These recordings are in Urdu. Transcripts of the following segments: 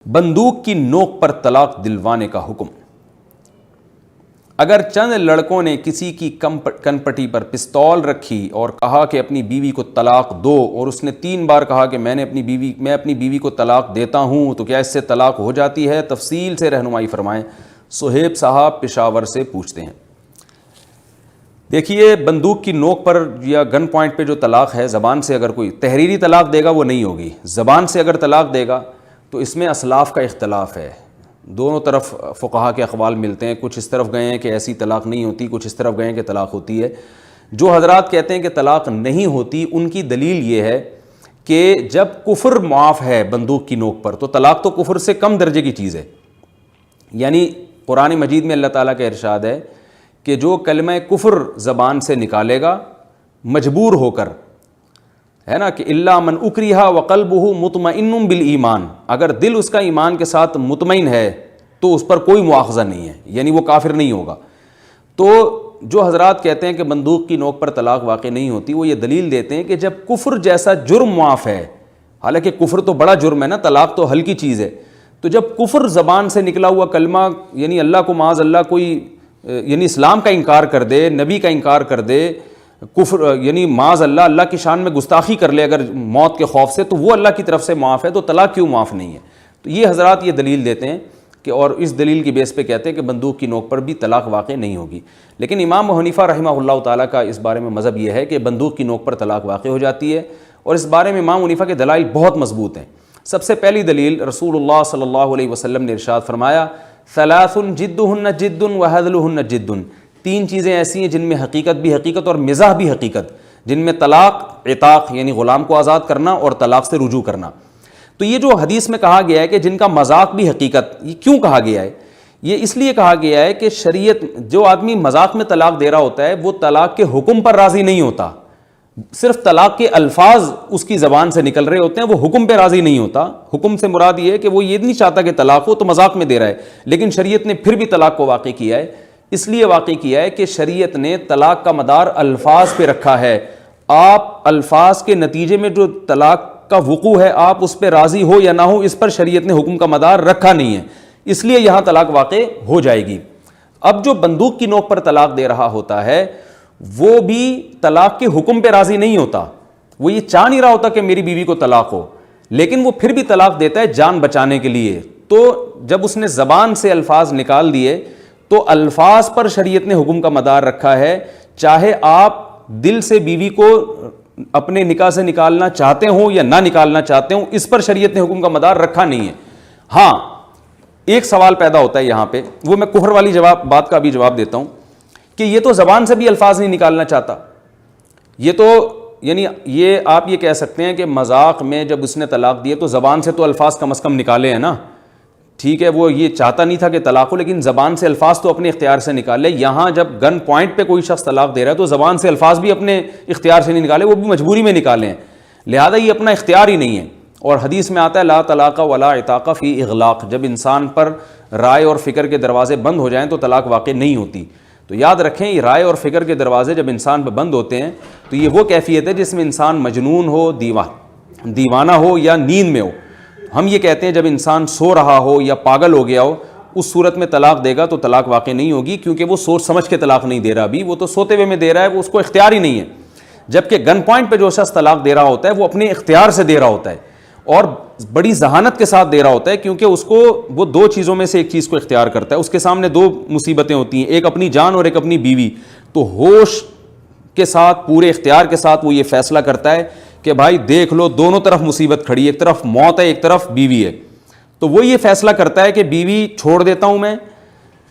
بندوق کی نوک پر طلاق دلوانے کا حکم۔ اگر چند لڑکوں نے کسی کی کنپٹی پر پستول رکھی اور کہا کہ اپنی بیوی کو طلاق دو، اور اس نے 3 بار کہا کہ میں اپنی بیوی کو طلاق دیتا ہوں، تو کیا اس سے طلاق ہو جاتی ہے؟ تفصیل سے رہنمائی فرمائیں۔ صہیب صاحب پشاور سے پوچھتے ہیں۔ دیکھیے، بندوق کی نوک پر یا گن پوائنٹ پہ جو طلاق ہے، زبان سے اگر کوئی تحریری طلاق دے گا وہ نہیں ہوگی، زبان سے اگر طلاق دے گا تو اس میں اسلاف کا اختلاف ہے، دونوں طرف فقہا کے اقوال ملتے ہیں، کچھ اس طرف گئے ہیں کہ ایسی طلاق نہیں ہوتی، کچھ اس طرف گئے ہیں کہ طلاق ہوتی ہے۔ جو حضرات کہتے ہیں کہ طلاق نہیں ہوتی، ان کی دلیل یہ ہے کہ جب کفر معاف ہے بندوق کی نوک پر، تو طلاق تو کفر سے کم درجے کی چیز ہے۔ یعنی قرآن مجید میں اللہ تعالیٰ کا ارشاد ہے کہ جو کلمہ کفر زبان سے نکالے گا مجبور ہو کر، ہے نا، کہ الا من اکرہ وقلبہ مطمئن بالایمان، اگر دل اس کا ایمان کے ساتھ مطمئن ہے تو اس پر کوئی مواخذہ نہیں ہے، یعنی وہ کافر نہیں ہوگا۔ تو جو حضرات کہتے ہیں کہ بندوق کی نوک پر طلاق واقع نہیں ہوتی، وہ یہ دلیل دیتے ہیں کہ جب کفر جیسا جرم معاف ہے، حالانکہ کفر تو بڑا جرم ہے نا، طلاق تو ہلکی چیز ہے، تو جب کفر زبان سے نکلا ہوا کلمہ، یعنی اللہ کو معاذ اللہ کوئی یعنی اسلام کا انکار کر دے، نبی کا انکار کر دے، کفر یعنی معاذ اللہ اللہ کی شان میں گستاخی کر لے اگر موت کے خوف سے، تو وہ اللہ کی طرف سے معاف ہے، تو طلاق کیوں معاف نہیں ہے؟ تو یہ حضرات یہ دلیل دیتے ہیں کہ، اور اس دلیل کی بیس پہ کہتے ہیں کہ بندوق کی نوک پر بھی طلاق واقع نہیں ہوگی۔ لیکن امام حنیفہ رحمہ اللہ تعالیٰ کا اس بارے میں مذہب یہ ہے کہ بندوق کی نوک پر طلاق واقع ہو جاتی ہے، اور اس بارے میں امام حنیفہ کے دلائل بہت مضبوط ہیں۔ سب سے پہلی دلیل، رسول اللہ صلی اللہ علیہ وسلم نے ارشاد فرمایا، ثلاث جدہن جد وہزلہن جد، 3 چیزیں ایسی ہیں جن میں حقیقت بھی حقیقت اور مزاح بھی حقیقت، جن میں طلاق عتاق یعنی غلام کو آزاد کرنا اور طلاق سے رجوع کرنا۔ تو یہ جو حدیث میں کہا گیا ہے کہ جن کا مذاق بھی حقیقت، یہ کیوں کہا گیا ہے؟ یہ اس لیے کہا گیا ہے کہ شریعت، جو آدمی مذاق میں طلاق دے رہا ہوتا ہے وہ طلاق کے حکم پر راضی نہیں ہوتا، صرف طلاق کے الفاظ اس کی زبان سے نکل رہے ہوتے ہیں، وہ حکم پہ راضی نہیں ہوتا۔ حکم سے مراد یہ ہے کہ وہ یہ نہیں چاہتا کہ طلاق ہو، تو مذاق میں دے رہا ہے، لیکن شریعت نے پھر بھی طلاق کو واقع کیا ہے۔ اس لیے واقع کیا ہے کہ شریعت نے طلاق کا مدار الفاظ پہ رکھا ہے، آپ الفاظ کے نتیجے میں جو طلاق کا وقوع ہے، آپ اس پہ راضی ہو یا نہ ہو، اس پر شریعت نے حکم کا مدار رکھا نہیں ہے، اس لیے یہاں طلاق واقع ہو جائے گی۔ اب جو بندوق کی نوک پر طلاق دے رہا ہوتا ہے وہ بھی طلاق کے حکم پہ راضی نہیں ہوتا، وہ یہ چاہ نہیں رہا ہوتا کہ میری بیوی کو طلاق ہو، لیکن وہ پھر بھی طلاق دیتا ہے جان بچانے کے لیے۔ تو جب اس نے زبان سے الفاظ نکال دیے تو الفاظ پر شریعت نے حکم کا مدار رکھا ہے، چاہے آپ دل سے بیوی کو اپنے نکاح سے نکالنا چاہتے ہوں یا نہ نکالنا چاہتے ہوں، اس پر شریعت نے حکم کا مدار رکھا نہیں ہے۔ ہاں، ایک سوال پیدا ہوتا ہے یہاں پہ، وہ میں کفر والی بات کا بھی جواب دیتا ہوں، کہ یہ تو زبان سے بھی الفاظ نہیں نکالنا چاہتا، یہ تو یعنی یہ آپ یہ کہہ سکتے ہیں کہ مذاق میں جب اس نے طلاق دی تو زبان سے تو الفاظ کم از کم نکالے ہیں نا، ٹھیک ہے، وہ یہ چاہتا نہیں تھا کہ طلاق ہو، لیکن زبان سے الفاظ تو اپنے اختیار سے نکالے۔ یہاں جب گن پوائنٹ پہ کوئی شخص طلاق دے رہا ہے تو زبان سے الفاظ بھی اپنے اختیار سے نہیں نکالے، وہ بھی مجبوری میں نکالے ہیں، لہذا یہ اپنا اختیار ہی نہیں ہے۔ اور حدیث میں آتا ہے لا طلاق ولا عتاق فی اغلاق، جب انسان پر رائے اور فکر کے دروازے بند ہو جائیں تو طلاق واقع نہیں ہوتی۔ تو یاد رکھیں، یہ رائے اور فکر کے دروازے جب انسان پہ بند ہوتے ہیں تو یہ وہ کیفیت ہے جس میں انسان مجنون ہو، دیوانہ ہو یا نیند میں ہو۔ ہم یہ کہتے ہیں جب انسان سو رہا ہو یا پاگل ہو گیا ہو، اس صورت میں طلاق دے گا تو طلاق واقع نہیں ہوگی، کیونکہ وہ سوچ سمجھ کے طلاق نہیں دے رہا، ابھی وہ تو سوتے ہوئے میں دے رہا ہے، وہ اس کو اختیار ہی نہیں ہے۔ جبکہ گن پوائنٹ پہ جو شخص طلاق دے رہا ہوتا ہے وہ اپنے اختیار سے دے رہا ہوتا ہے اور بڑی ذہانت کے ساتھ دے رہا ہوتا ہے، کیونکہ اس کو وہ 2 چیزوں میں سے ایک چیز کو اختیار کرتا ہے، اس کے سامنے 2 مصیبتیں ہوتی ہیں، ایک اپنی جان اور ایک اپنی بیوی، تو ہوش کے ساتھ پورے اختیار کے ساتھ وہ یہ فیصلہ کرتا ہے کہ بھائی دیکھ لو دونوں طرف مصیبت کھڑی ہے، ایک طرف موت ہے ایک طرف بیوی ہے، تو وہ یہ فیصلہ کرتا ہے کہ بیوی چھوڑ دیتا ہوں میں،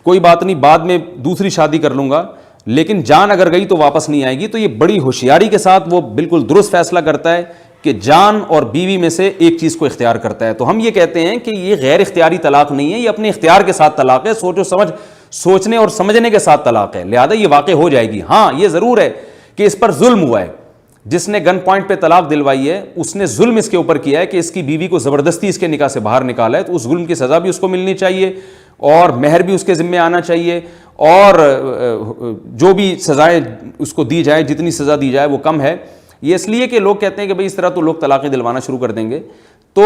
کوئی بات نہیں، بعد میں دوسری شادی کر لوں گا، لیکن جان اگر گئی تو واپس نہیں آئے گی۔ تو یہ بڑی ہوشیاری کے ساتھ وہ بالکل درست فیصلہ کرتا ہے کہ جان اور بیوی میں سے ایک چیز کو اختیار کرتا ہے۔ تو ہم یہ کہتے ہیں کہ یہ غیر اختیاری طلاق نہیں ہے، یہ اپنے اختیار کے ساتھ طلاق ہے، سوچنے اور سمجھنے کے ساتھ طلاق ہے، لہذا یہ واقع ہو جائے گی۔ ہاں، یہ ضرور ہے کہ اس پر ظلم ہوا ہے، جس نے گن پوائنٹ پہ طلاق دلوائی ہے اس نے ظلم اس کے اوپر کیا ہے کہ اس کی بیوی کو زبردستی اس کے نکاح سے باہر نکالا ہے، تو اس ظلم کی سزا بھی اس کو ملنی چاہیے اور مہر بھی اس کے ذمہ آنا چاہیے، اور جو بھی سزائیں اس کو دی جائے، جتنی سزا دی جائے وہ کم ہے۔ یہ اس لیے کہ لوگ کہتے ہیں کہ بھئی اس طرح تو لوگ طلاقیں دلوانا شروع کر دیں گے، تو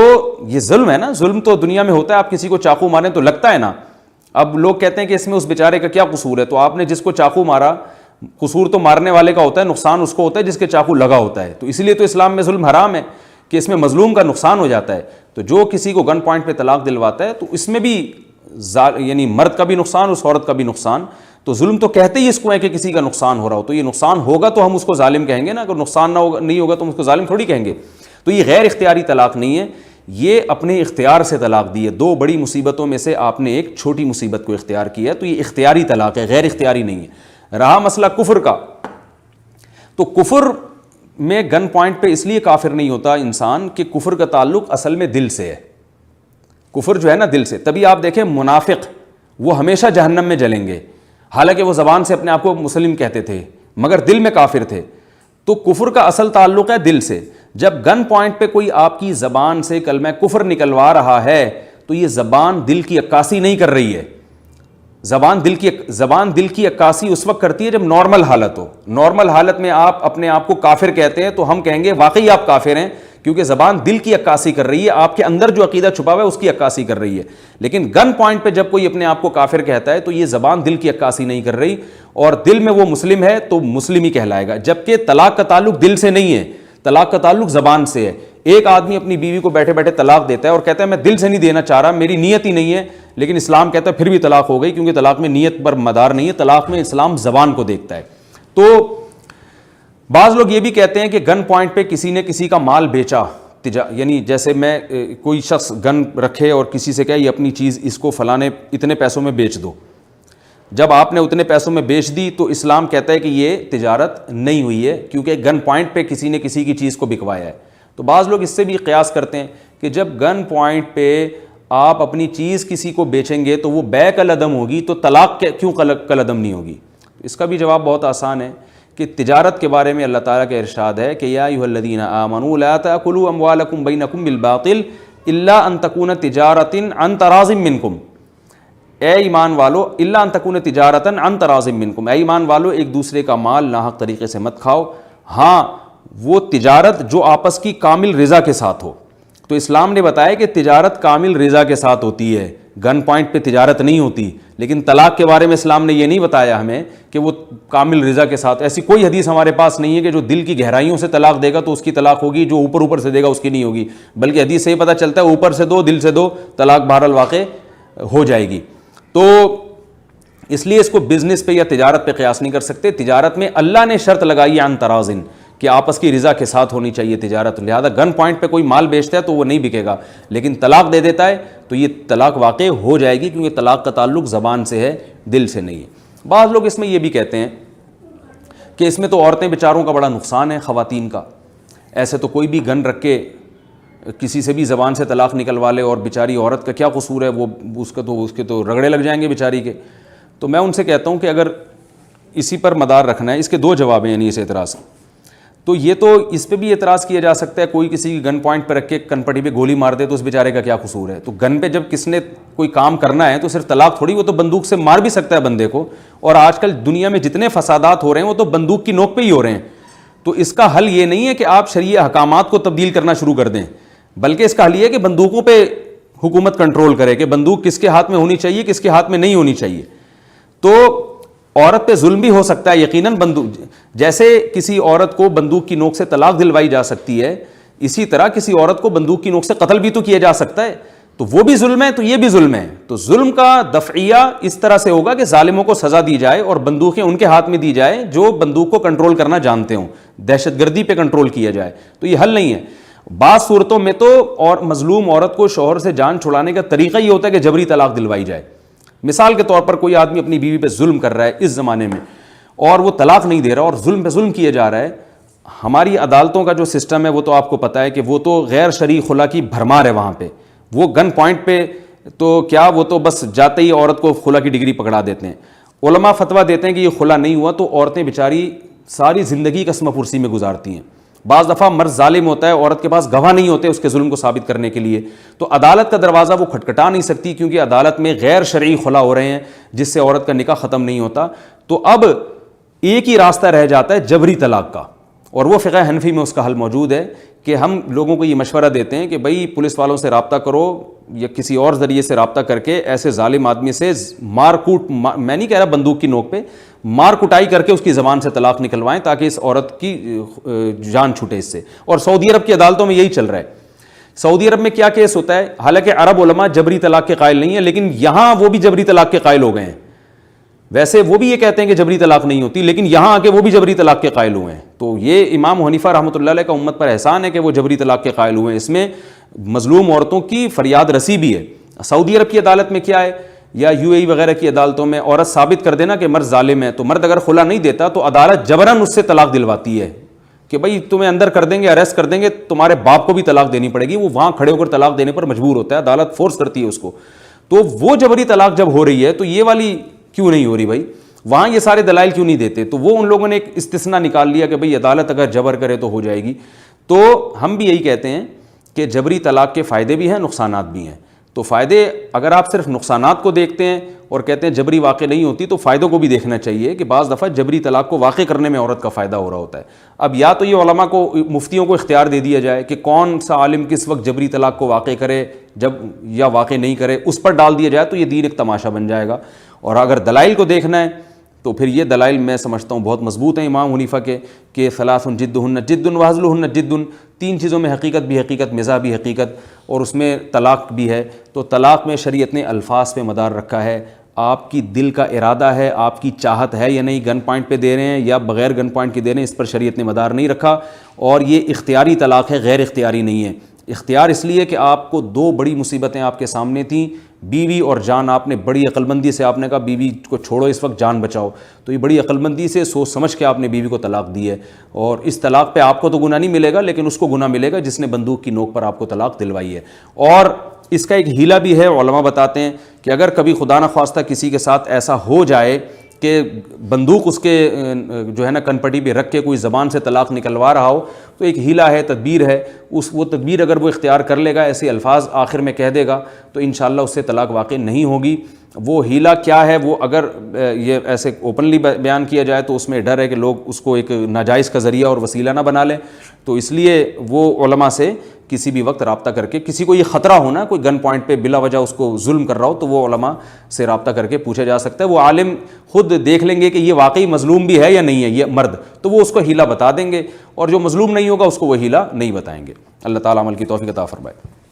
یہ ظلم ہے نا, ظلم تو دنیا میں ہوتا ہے, آپ کسی کو چاقو ماریں تو لگتا ہے نا. اب لوگ کہتے ہیں کہ اس میں اس بیچارے کا کیا قصور ہے, تو آپ نے جس کو چاقو مارا, قصور تو مارنے والے کا ہوتا ہے, نقصان اس کو ہوتا ہے جس کے چاقو لگا ہوتا ہے. تو اس لیے تو اسلام میں ظلم حرام ہے کہ اس میں مظلوم کا نقصان ہو جاتا ہے. تو جو کسی کو گن پوائنٹ پہ طلاق دلواتا ہے تو اس میں بھی یعنی مرد کا بھی نقصان, اس عورت کا بھی نقصان. تو ظلم تو کہتے ہی اس کو ہے کہ کسی کا نقصان ہو رہا ہو, تو یہ نقصان ہوگا تو ہم اس کو ظالم کہیں گے نا, اگر نقصان نہ ہوگا نہیں ہوگا تو ہم اس کو ظالم تھوڑی کہیں گے. تو یہ غیر اختیاری طلاق نہیں ہے, یہ اپنے اختیار سے طلاق دی ہے. دو بڑی مصیبتوں میں سے آپ نے ایک چھوٹی مصیبت کو اختیار کیا ہے, تو یہ اختیاری طلاق ہے, غیر اختیاری نہیں ہے. رہا مسئلہ کفر کا, تو کفر میں گن پوائنٹ پہ اس لیے کافر نہیں ہوتا انسان کہ کفر کا تعلق اصل میں دل سے ہے. کفر جو ہے نا دل سے, تبھی آپ دیکھیں منافق وہ ہمیشہ جہنم میں جلیں گے, حالانکہ وہ زبان سے اپنے آپ کو مسلم کہتے تھے مگر دل میں کافر تھے. تو کفر کا اصل تعلق ہے دل سے. جب گن پوائنٹ پہ کوئی آپ کی زبان سے کلمہ کفر نکلوا رہا ہے تو یہ زبان دل کی عکاسی نہیں کر رہی ہے. زبان دل کی عکاسی اس وقت کرتی ہے جب نارمل حالت ہو. نارمل حالت میں آپ اپنے آپ کو کافر کہتے ہیں تو ہم کہیں گے واقعی آپ کافر ہیں, کیونکہ زبان دل کی عکاسی کر رہی ہے, آپ کے اندر جو عقیدہ چھپا ہوا ہے اس کی عکاسی کر رہی ہے. لیکن گن پوائنٹ پہ جب کوئی اپنے آپ کو کافر کہتا ہے تو یہ زبان دل کی عکاسی نہیں کر رہی, اور دل میں وہ مسلم ہے تو مسلم ہی کہلائے گا. جبکہ طلاق کا تعلق دل سے نہیں ہے, طلاق کا تعلق زبان سے ہے. ایک آدمی اپنی بیوی کو بیٹھے بیٹھے طلاق دیتا ہے اور کہتا ہے میں دل سے نہیں دینا چاہ رہا, میری نیت ہی نہیں ہے, لیکن اسلام کہتا ہے پھر بھی طلاق ہو گئی, کیونکہ طلاق میں نیت پر مدار نہیں ہے, طلاق میں اسلام زبان کو دیکھتا ہے. تو بعض لوگ یہ بھی کہتے ہیں کہ گن پوائنٹ پہ کسی نے کسی کا مال بیچا, یعنی جیسے میں کوئی شخص گن رکھے اور کسی سے کہے یہ اپنی چیز اس کو فلانے اتنے پیسوں میں بیچ دو. جب آپ نے اتنے پیسوں میں بیچ دی تو اسلام کہتا ہے کہ یہ تجارت نہیں ہوئی ہے, کیونکہ گن پوائنٹ پہ کسی نے کسی کی چیز کو بکوایا ہے. تو بعض لوگ اس سے بھی قیاس کرتے ہیں کہ جب گن پوائنٹ پہ آپ اپنی چیز کسی کو بیچیں گے تو وہ بیع کالعدم ہوگی, تو طلاق کیوں کالعدم نہیں ہوگی؟ اس کا بھی جواب بہت آسان ہے کہ تجارت کے بارے میں اللہ تعالیٰ کا ارشاد ہے کہ یا ایھا الذین آمنوا لا تأکلوا اموالکم بینکم بالباطل الا ان تکون تجارۃ عن تراض منکم. اے ایمان والو, الا ان تکون تجارۃ عن تراض منکم, اے ایمان والو ایک دوسرے کا مال ناحق طریقے سے مت کھاؤ, ہاں وہ تجارت جو آپس کی کامل رضا کے ساتھ ہو. تو اسلام نے بتایا کہ تجارت کامل رضا کے ساتھ ہوتی ہے, گن پوائنٹ پہ تجارت نہیں ہوتی. لیکن طلاق کے بارے میں اسلام نے یہ نہیں بتایا ہمیں کہ وہ کامل رضا کے ساتھ. ایسی کوئی حدیث ہمارے پاس نہیں ہے کہ جو دل کی گہرائیوں سے طلاق دے گا تو اس کی طلاق ہوگی, جو اوپر سے دے گا اس کی نہیں ہوگی. بلکہ حدیث سے ہی پتہ چلتا ہے اوپر سے دو دل سے دو, طلاق بہرحال واقع ہو جائے گی. تو اس لیے اس کو بزنس پہ یا تجارت پہ قیاس نہیں کر سکتے. تجارت میں اللہ نے شرط لگائی عن تراضٍ کہ آپس کی رضا کے ساتھ ہونی چاہیے تجارت, لہذا گن پوائنٹ پہ کوئی مال بیچتا ہے تو وہ نہیں بکے گا. لیکن طلاق دے دیتا ہے تو یہ طلاق واقع ہو جائے گی, کیونکہ طلاق کا تعلق زبان سے ہے, دل سے نہیں ہے. بعض لوگ اس میں یہ بھی کہتے ہیں کہ اس میں تو عورتیں بیچاروں کا بڑا نقصان ہے, خواتین کا. ایسے تو کوئی بھی گن رکھ کے کسی سے بھی زبان سے طلاق نکلوا لے اور بیچاری عورت کا کیا قصور ہے, وہ اس کے تو رگڑے لگ جائیں گے بیچاری کے. تو میں ان سے کہتا ہوں کہ اگر اسی پر مدار رکھنا ہے, اس کے دو جواب ہیں یعنی اس اعتراض. تو یہ تو اس پہ بھی اعتراض کیا جا سکتا ہے, کوئی کسی کی گن پوائنٹ پہ رکھ کے کن پٹی پہ گولی مار دے تو اس بیچارے کا کیا قصور ہے. تو گن پہ جب کس نے کوئی کام کرنا ہے تو صرف طلاق تھوڑی, وہ تو بندوق سے مار بھی سکتا ہے بندے کو. اور آج کل دنیا میں جتنے فسادات ہو رہے ہیں وہ تو بندوق کی نوک پہ ہی ہو رہے ہیں. تو اس کا حل یہ نہیں ہے کہ آپ شرعی احکامات کو تبدیل کرنا شروع کر دیں, بلکہ اس کا حل یہ ہے کہ بندوقوں پہ حکومت کنٹرول کرے کہ بندوق کس کے ہاتھ میں ہونی چاہیے, کس کے ہاتھ میں نہیں ہونی چاہیے. تو عورت پہ ظلم بھی ہو سکتا ہے یقیناً. بندوق جیسے کسی عورت کو بندوق کی نوک سے طلاق دلوائی جا سکتی ہے, اسی طرح کسی عورت کو بندوق کی نوک سے قتل بھی تو کیا جا سکتا ہے. تو وہ بھی ظلم ہے تو یہ بھی ظلم ہے. تو ظلم کا دفعیہ اس طرح سے ہوگا کہ ظالموں کو سزا دی جائے اور بندوقیں ان کے ہاتھ میں دی جائے جو بندوق کو کنٹرول کرنا جانتے ہوں, دہشت گردی پہ کنٹرول کیا جائے. تو یہ حل نہیں ہے. بعض صورتوں میں تو اور مظلوم عورت کو شوہر سے جان چھڑانے کا طریقہ یہ ہوتا ہے کہ جبری طلاق دلوائی جائے. مثال کے طور پر کوئی آدمی اپنی بیوی پہ ظلم کر رہا ہے اس زمانے میں اور وہ طلاق نہیں دے رہا اور ظلم پہ ظلم کیا جا رہا ہے. ہماری عدالتوں کا جو سسٹم ہے وہ تو آپ کو پتہ ہے کہ وہ تو غیر شرعی خلا کی بھرمار ہے وہاں پہ. وہ گن پوائنٹ پہ تو کیا, وہ تو بس جاتے ہی عورت کو خلا کی ڈگری پکڑا دیتے ہیں. علماء فتویٰ دیتے ہیں کہ یہ خلا نہیں ہوا تو عورتیں بیچاری ساری زندگی قسم پرسی میں گزارتی ہیں. بعض دفعہ مرد ظالم ہوتا ہے, عورت کے پاس گواہ نہیں ہوتے اس کے ظلم کو ثابت کرنے کے لیے, تو عدالت کا دروازہ وہ کھٹکھٹا نہیں سکتی کیونکہ عدالت میں غیر شرعی خلا ہو رہے ہیں جس سے عورت کا نکاح ختم نہیں ہوتا. تو اب ایک ہی راستہ رہ جاتا ہے جبری طلاق کا, اور وہ فقہ حنفی میں اس کا حل موجود ہے کہ ہم لوگوں کو یہ مشورہ دیتے ہیں کہ بھائی پولیس والوں سے رابطہ کرو یا کسی اور ذریعے سے رابطہ کر کے ایسے ظالم آدمی سے مار کوٹ، میں نہیں کہہ رہا بندوق کی نوک پہ، مار کٹائی کر کے اس کی زبان سے طلاق نکلوائیں تاکہ اس عورت کی جان چھوٹے اس سے. اور سعودی عرب کی عدالتوں میں یہی چل رہا ہے. سعودی عرب میں کیا کیس ہوتا ہے، حالانکہ عرب علماء جبری طلاق کے قائل نہیں ہیں، لیکن یہاں وہ بھی جبری طلاق کے قائل ہو گئے ہیں. ویسے وہ بھی یہ کہتے ہیں کہ جبری طلاق نہیں ہوتی، لیکن یہاں آ کے وہ بھی جبری طلاق کے قائل ہوئے ہیں. تو یہ امام حنیفہ رحمۃ اللہ علیہ کا امت پر احسان ہے کہ وہ جبری طلاق کے قائل ہوئے ہیں. اس میں مظلوم عورتوں کی فریاد رسی بھی ہے. سعودی عرب کی عدالت میں کیا ہے، یا یو اے ای وغیرہ کی عدالتوں میں عورت ثابت کر دینا کہ مرد ظالم ہے، تو مرد اگر خلا نہیں دیتا تو عدالت جبراً اس سے طلاق دلواتی ہے کہ بھائی تمہیں اندر کر دیں گے، اریسٹ کر دیں گے، تمہارے باپ کو بھی طلاق دینی پڑے گی. وہ وہاں کھڑے ہو کر طلاق دینے پر مجبور ہوتا ہے، عدالت فورس کرتی ہے اس کو. تو وہ جبری طلاق جب ہو رہی ہے تو یہ والی کیوں نہیں ہو رہی بھائی؟ وہاں یہ سارے دلائل کیوں نہیں دیتے؟ تو وہ ان لوگوں نے ایک استثناء نکال لیا کہ بھئی عدالت اگر جبر کرے تو ہو جائے گی. تو ہم بھی یہی کہتے ہیں کہ جبری طلاق کے فائدے بھی ہیں، نقصانات بھی ہیں. تو فائدے اگر آپ صرف نقصانات کو دیکھتے ہیں اور کہتے ہیں جبری واقع نہیں ہوتی، تو فائدوں کو بھی دیکھنا چاہیے کہ بعض دفعہ جبری طلاق کو واقع کرنے میں عورت کا فائدہ ہو رہا ہوتا ہے. اب یا تو یہ علماء کو، مفتیوں کو اختیار دے دیا جائے کہ کون سا عالم کس وقت جبری طلاق کو واقع کرے جب یا واقع نہیں کرے، اس پر ڈال دیا جائے تو یہ دین ایک تماشا بن جائے گا. اور اگر دلائل کو دیکھنا ہے تو پھر یہ دلائل میں سمجھتا ہوں بہت مضبوط ہیں امام حنیفہ کے کہ ثلاث جدہن جد وہزلہن جد، تین چیزوں میں حقیقت بھی حقیقت، مزاح بھی حقیقت، اور اس میں طلاق بھی ہے. تو طلاق میں شریعت نے الفاظ پہ مدار رکھا ہے. آپ کی دل کا ارادہ ہے، آپ کی چاہت ہے یا نہیں، گن پوائنٹ پہ دے رہے ہیں یا بغیر گن پوائنٹ کے دے رہے ہیں، اس پر شریعت نے مدار نہیں رکھا. اور یہ اختیاری طلاق ہے، غیر اختیاری نہیں ہے. اختیار اس لیے کہ آپ کو دو بڑی مصیبتیں آپ کے سامنے تھیں، بیوی اور جان. آپ نے بڑی عقل مندی سے آپ نے کہا بیوی کو چھوڑو اس وقت، جان بچاؤ. تو یہ بڑی عقل مندی سے سوچ سمجھ کے آپ نے بیوی کو طلاق دی ہے. اور اس طلاق پہ آپ کو تو گناہ نہیں ملے گا، لیکن اس کو گناہ ملے گا جس نے بندوق کی نوک پر آپ کو طلاق دلوائی ہے. اور اس کا ایک ہیلہ بھی ہے، علماء بتاتے ہیں کہ اگر کبھی خدا نخواستہ کسی کے ساتھ ایسا ہو جائے کہ بندوق اس کے جو ہے نا کنپٹی پہ رکھ کے کوئی زبان سے طلاق نکلوا رہا ہو، تو ایک ہیلہ ہے، تدبیر ہے. وہ تدبیر اگر وہ اختیار کر لے گا، ایسے الفاظ آخر میں کہہ دے گا، تو انشاءاللہ اس سے طلاق واقع نہیں ہوگی. وہ ہیلہ کیا ہے، وہ اگر یہ ایسے اوپنلی بیان کیا جائے تو اس میں ڈر ہے کہ لوگ اس کو ایک ناجائز کا ذریعہ اور وسیلہ نہ بنا لیں. تو اس لیے وہ علماء سے کسی بھی وقت رابطہ کر کے، کسی کو یہ خطرہ ہونا کوئی گن پوائنٹ پہ بلا وجہ اس کو ظلم کر رہا ہو، تو وہ علماء سے رابطہ کر کے پوچھا جا سکتا ہے. وہ عالم خود دیکھ لیں گے کہ یہ واقعی مظلوم بھی ہے یا نہیں ہے یہ مرد، تو وہ اس کو ہیلہ بتا دیں گے، اور جو مظلوم نہیں ہوگا اس کو وہ ہیلہ نہیں بتائیں گے. اللہ تعالیٰ عمل کی توفیق عطا فرمائے.